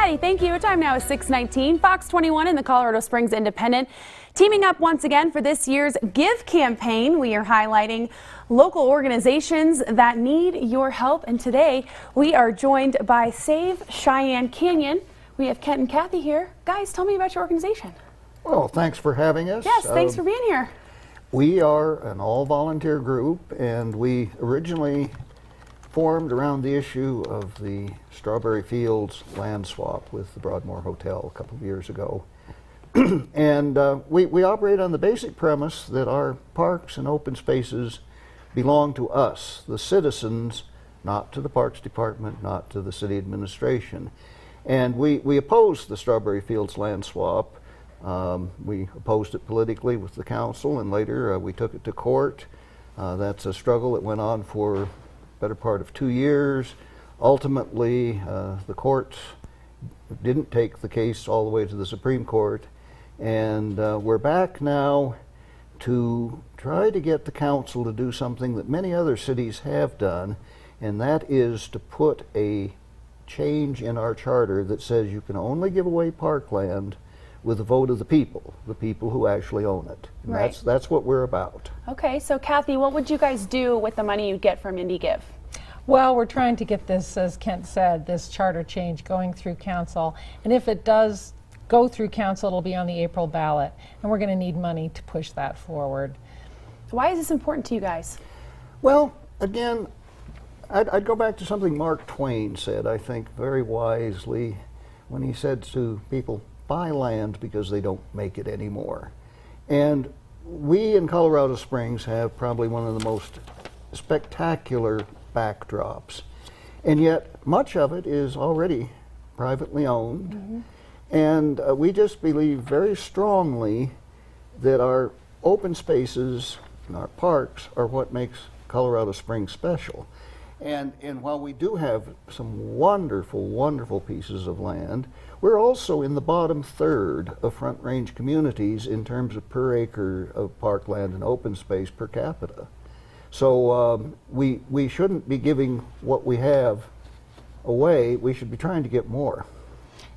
Alrighty, thank you. Time now is 6:19. Fox 21 and the Colorado Springs Independent teaming up once again for this year's Give campaign. We are highlighting local organizations that need your help, and today we are joined by Save Cheyenne Canyon. We have Kent and Kathy here. Guys, tell me about your organization. Well, thanks for having us. Yes, thanks for being here. We are an all-volunteer group, and we originally formed around the issue of the Strawberry Fields land swap with the Broadmoor Hotel a couple of years ago. And we operate on the basic premise that our parks and open spaces belong to us, the citizens, not to the Parks Department, not to the city administration. And we opposed the Strawberry Fields land swap. We opposed it politically with the council, and later we took it to court. That's a struggle that went on for the better part of 2 years. Ultimately, the courts didn't take the case all the way to the Supreme Court, and we're back now to try to get the council to do something that many other cities have done, and that is to put a change in our charter that says you can only give away parkland with the vote of the people who actually own it. And right. That's what we're about. Okay, so Kathy, what would you guys do with the money you get from Indie Give? Well, we're trying to get this, as Kent said, this charter change going through council. And if it does go through council, it'll be on the April ballot. And we're going to need money to push that forward. Why is this important to you guys? Well, again, I'd go back to something Mark Twain said, I think, very wisely, when he said to people, buy land because they don't make it anymore. And we in Colorado Springs have probably one of the most spectacular backdrops. And yet much of it is already privately owned. Mm-hmm. And we just believe very strongly that our open spaces and our parks are what makes Colorado Springs special. And while we do have some wonderful, wonderful pieces of land, we're also in the bottom third of Front Range communities in terms of per acre of parkland and open space per capita. So we shouldn't be giving what we have away. We should be trying to get more.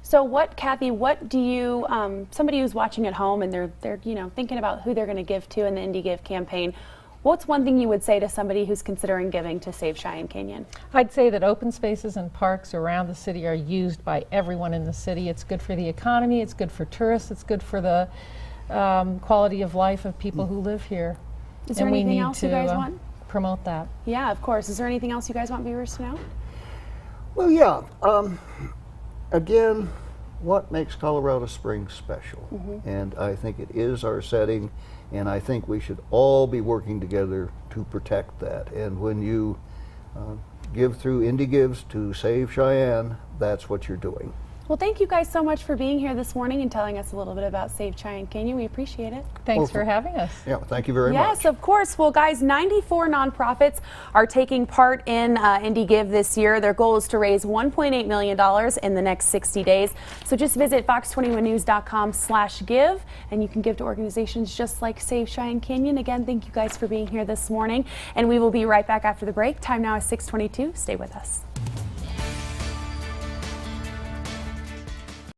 So Kathy, what do you, somebody who's watching at home and they're thinking about who they're going to give to in the Indie Give campaign, what's one thing you would say to somebody who's considering giving to Save Cheyenne Canyon? I'd say that open spaces and parks around the city are used by everyone in the city. It's good for the economy, it's good for tourists, it's good for the quality of life of people who live here. Is there anything else you guys want? Promote that. Yeah, of course. Is there anything else you guys want viewers to know? Well, yeah. Again, what makes Colorado Springs special? Mm-hmm. And I think it is our setting, and I think we should all be working together to protect that. And when you give through Indie Gives to Save Cheyenne, that's what you're doing. Well, thank you guys so much for being here this morning and telling us a little bit about Save Cheyenne Canyon. We appreciate it. Thanks for having us. Yeah, thank you very much. Yes, of course. Well, guys, 94 nonprofits are taking part in Indie Give this year. Their goal is to raise $1.8 million in the next 60 days. So just visit fox21news.com/give, and you can give to organizations just like Save Cheyenne Canyon. Again, thank you guys for being here this morning, and we will be right back after the break. Time now is 6:22. Stay with us.